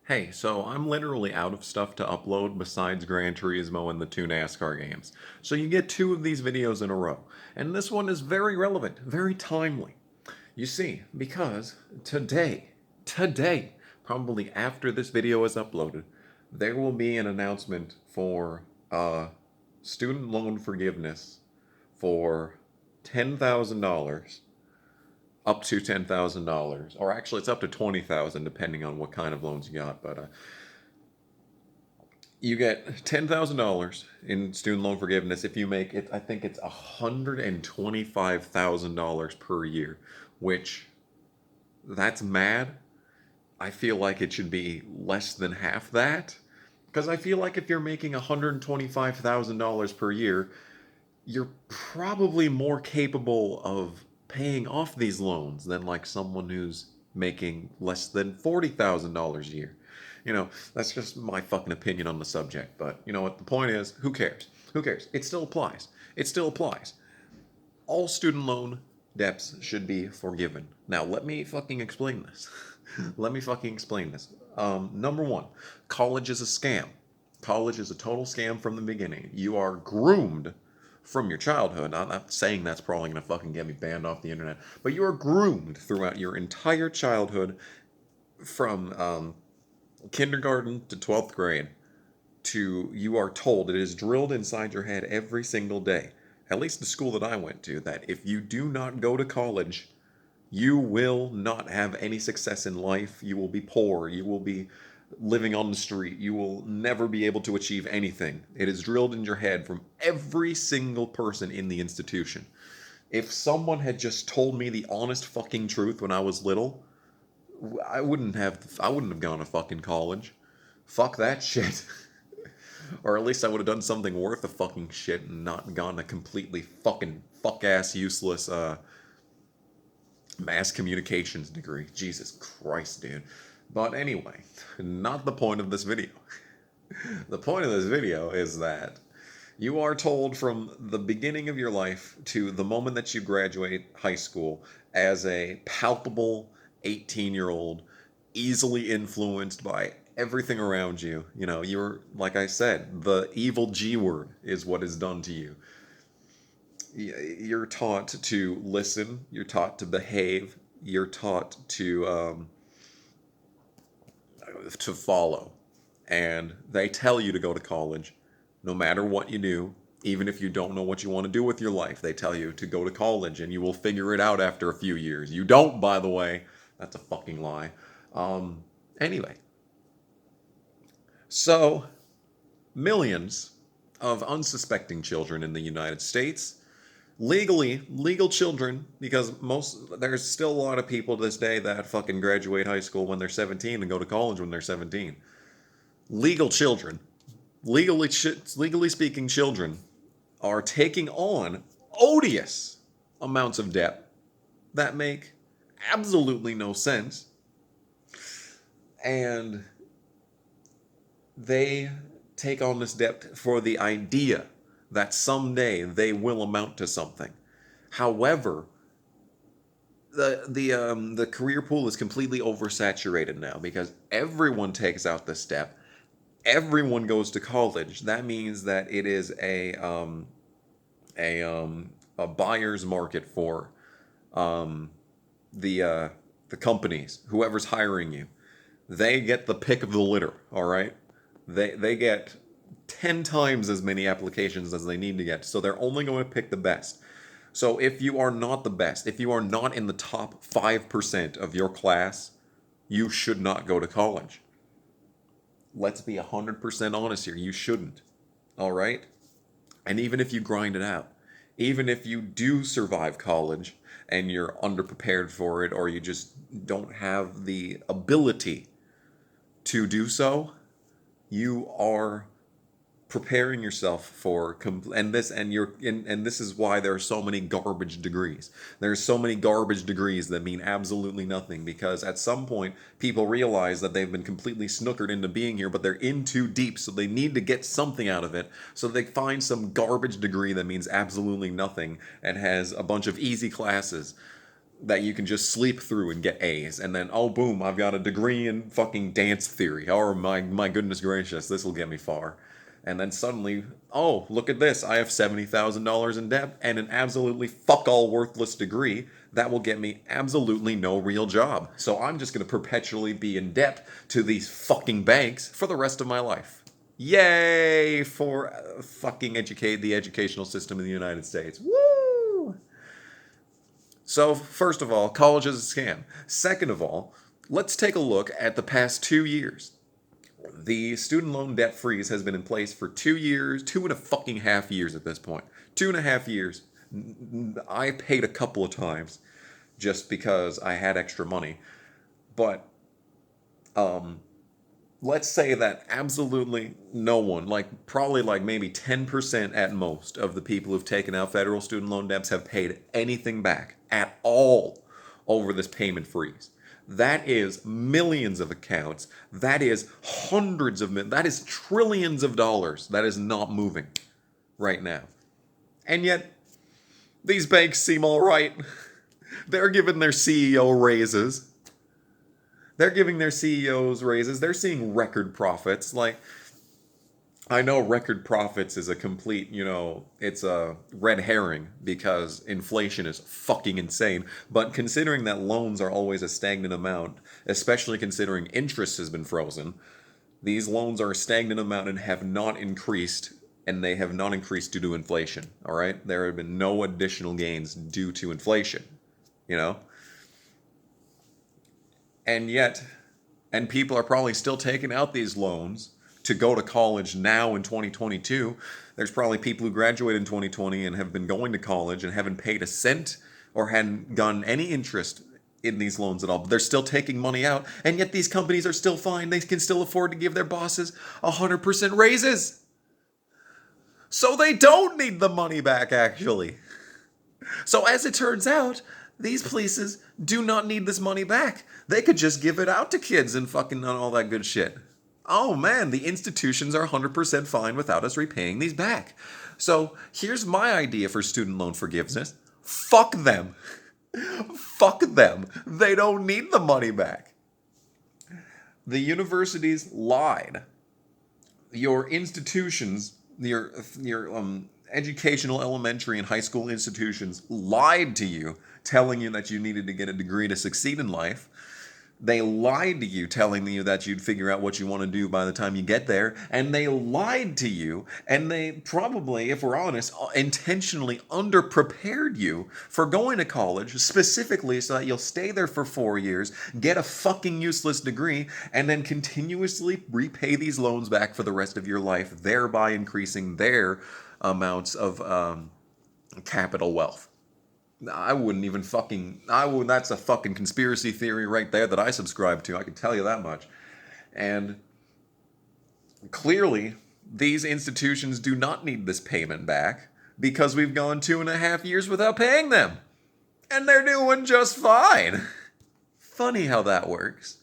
Hey, so I'm literally out of stuff to upload besides Gran Turismo and the two NASCAR games. So you get two of these videos in a row. And this one is very relevant, very timely. You see, because today, probably after this video is uploaded, there will be an announcement for student loan forgiveness for $10,000, up to $10,000, or actually it's up to 20,000 depending on what kind of loans you got. But you get $10,000 in student loan forgiveness if you make it. I think it's $125,000 per year, which that's mad. I feel like it should be less than half that, because I feel like if you're making $125,000 per year, you're probably more capable of paying off these loans than like someone who's making less than $40,000 a year. That's just my fucking opinion on the subject. But you know what? The point is, who cares? Who cares? It still applies. It still applies. All student loan debts should be forgiven. Now, let me fucking explain this. Let me fucking explain this. Number one, college is a scam. College is a total scam from the beginning. You are groomed from your childhood. I'm not saying that's probably going to fucking get me banned off the internet, but you are groomed throughout your entire childhood from kindergarten to 12th grade to you are told, it is drilled inside your head every single day, at least the school that I went to, that if you do not go to college, you will not have any success in life. You will be poor. You will be living on the street. You will never be able to achieve anything. It is drilled in your head from every single person in the institution. If someone had just told me the honest fucking truth when I was little, I wouldn't have gone to fucking college. Fuck that shit. Or at least I would have done something worth a fucking shit and not gone a completely fucking fuck ass useless mass communications degree. Jesus Christ, dude. But anyway, not the point of this video. The point of this video is that you are told from the beginning of your life to the moment that you graduate high school as a palpable 18-year-old, easily influenced by everything around you. You're, like I said, the evil G word is what is done to you. You're taught to listen, you're taught to behave, you're taught to follow. And they tell you to go to college no matter what you do, even if you don't know what you want to do with your life. They tell you to go to college and you will figure it out after a few years. You don't, by the way. That's a fucking lie. Anyway, so millions of unsuspecting children in the United States, legal children, because there's still a lot of people to this day that fucking graduate high school when they're 17 and go to college when they're 17. Legal children, legally speaking children, are taking on odious amounts of debt that make absolutely no sense, and they take on this debt for the idea that someday they will amount to something. However, the career pool is completely oversaturated now because everyone takes out this step. Everyone goes to college. That means that it is a buyer's market for the companies. Whoever's hiring you, they get the pick of the litter. All right, they get 10 times as many applications as they need to get, so they're only going to pick the best. So if you are not the best, if you are not in the top 5% of your class, you should not go to college. Let's be 100% honest here. You shouldn't. All right? And even if you grind it out, even if you do survive college and you're underprepared for it, or you just don't have the ability to do so, you are preparing yourself for and this is why there are so many garbage degrees. There's so many garbage degrees that mean absolutely nothing, because at some point people realize that they've been completely snookered into being here, but they're in too deep, so they need to get something out of it, so they find some garbage degree that means absolutely nothing and has a bunch of easy classes. that you can just sleep through and get A's, and then, oh, boom, I've got a degree in fucking dance theory. Oh, my goodness gracious, this will get me far. And then suddenly, oh, look at this, I have $70,000 in debt and an absolutely fuck-all worthless degree that will get me absolutely no real job. So I'm just going to perpetually be in debt to these fucking banks for the rest of my life. Yay for fucking the educational system in the United States. Woo! So, first of all, college is a scam. Second of all, let's take a look at the past 2 years. The student loan debt freeze has been in place for 2 years, 2.5 years at this point. 2.5 years. I paid a couple of times just because I had extra money. But, let's say that absolutely no one, probably maybe 10% at most of the people who've taken out federal student loan debts have paid anything back at all over this payment freeze. That is millions of accounts. That is hundreds of millions. That is trillions of dollars that is not moving right now. And yet, these banks seem all right. They're giving their CEO raises. They're giving their CEOs raises. They're seeing record profits. I know record profits is a complete, it's a red herring because inflation is fucking insane. But considering that loans are always a stagnant amount, especially considering interest has been frozen, these loans are a stagnant amount and have not increased, and they have not increased due to inflation, all right? There have been no additional gains due to inflation, And people are probably still taking out these loans to go to college now in 2022. There's probably people who graduated in 2020 and have been going to college and haven't paid a cent or hadn't gotten any interest in these loans at all. But they're still taking money out, and yet these companies are still fine. They can still afford to give their bosses 100% raises. So they don't need the money back, actually. So as it turns out, these places do not need this money back. They could just give it out to kids and fucking all that good shit. Oh man, the institutions are 100% fine without us repaying these back. So here's my idea for student loan forgiveness. Fuck them. Fuck them. They don't need the money back. The universities lied. Your institutions, your educational elementary and high school institutions lied to you, telling you that you needed to get a degree to succeed in life. They lied to you, telling you that you'd figure out what you want to do by the time you get there. And they lied to you, and they probably, if we're honest, intentionally underprepared you for going to college, specifically so that you'll stay there for 4 years, get a fucking useless degree, and then continuously repay these loans back for the rest of your life, thereby increasing their amounts of capital wealth. I wouldn't even that's a fucking conspiracy theory right there that I subscribe to, I can tell you that much. And clearly, these institutions do not need this payment back because we've gone 2.5 years without paying them. And they're doing just fine. Funny how that works.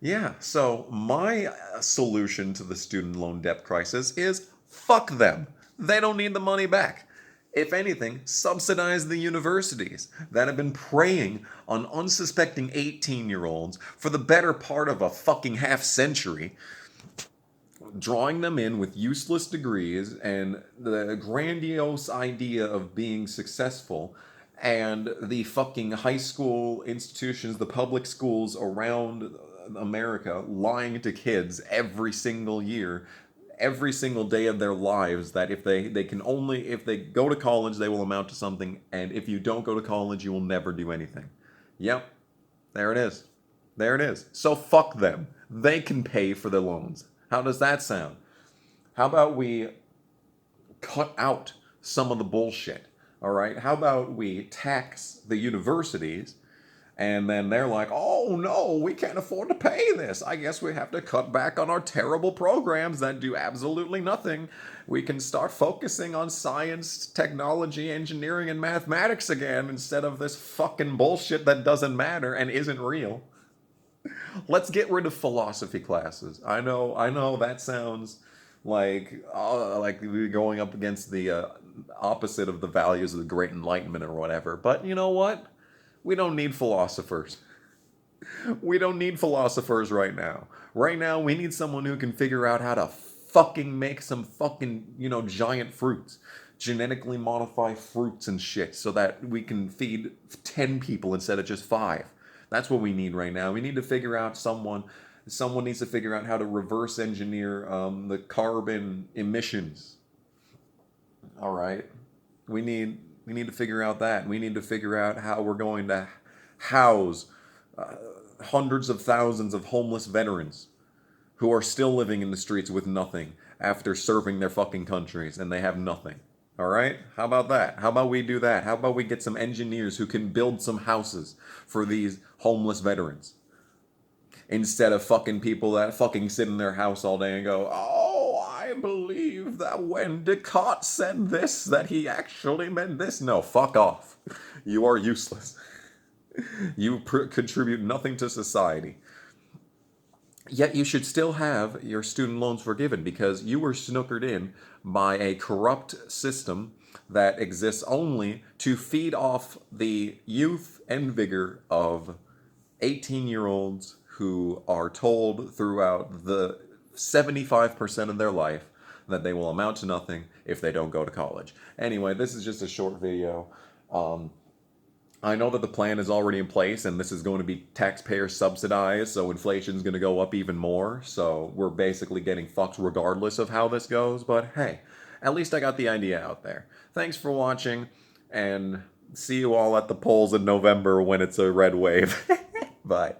Yeah, so my solution to the student loan debt crisis is fuck them. They don't need the money back. If anything, subsidize the universities that have been preying on unsuspecting 18-year-olds for the better part of a fucking half century, drawing them in with useless degrees and the grandiose idea of being successful, and the fucking high school institutions, the public schools around America lying to kids every single year, every single day of their lives, that if they go to college, they will amount to something, and if you don't go to college, you will never do anything. Yep, there it is. There it is. So fuck them. They can pay for the loans. How does that sound? How about we cut out some of the bullshit, all right? How about we tax the universities, and then they're like, oh no, we can't afford to pay this. I guess we have to cut back on our terrible programs that do absolutely nothing. We can start focusing on science, technology, engineering, and mathematics again instead of this fucking bullshit that doesn't matter and isn't real. Let's get rid of philosophy classes. I know that sounds like we're going up against the opposite of the values of the Great Enlightenment or whatever. But you know what? We don't need philosophers. We don't need philosophers right now. Right now, we need someone who can figure out how to fucking make some fucking, giant fruits. Genetically modify fruits and shit so that we can feed 10 people instead of just 5. That's what we need right now. We need to figure out someone needs to figure out how to reverse engineer the carbon emissions. All right. We need to figure out that. We need to figure out how we're going to house hundreds of thousands of homeless veterans who are still living in the streets with nothing after serving their fucking countries, and they have nothing. All right? How about that? How about we do that? How about we get some engineers who can build some houses for these homeless veterans? Instead of fucking people that fucking sit in their house all day and go, oh, I believe that when Descartes said this, that he actually meant this. No, fuck off. You are useless. You contribute nothing to society. Yet you should still have your student loans forgiven because you were snookered in by a corrupt system that exists only to feed off the youth and vigor of 18-year-olds who are told throughout the 75% of their life that they will amount to nothing if they don't go to college. Anyway, this is just a short video. I know that the plan is already in place and this is going to be taxpayer subsidized, so inflation is going to go up even more. So we're basically getting fucked regardless of how this goes. But hey, at least I got the idea out there. Thanks for watching, and see you all at the polls in November when it's a red wave. Bye.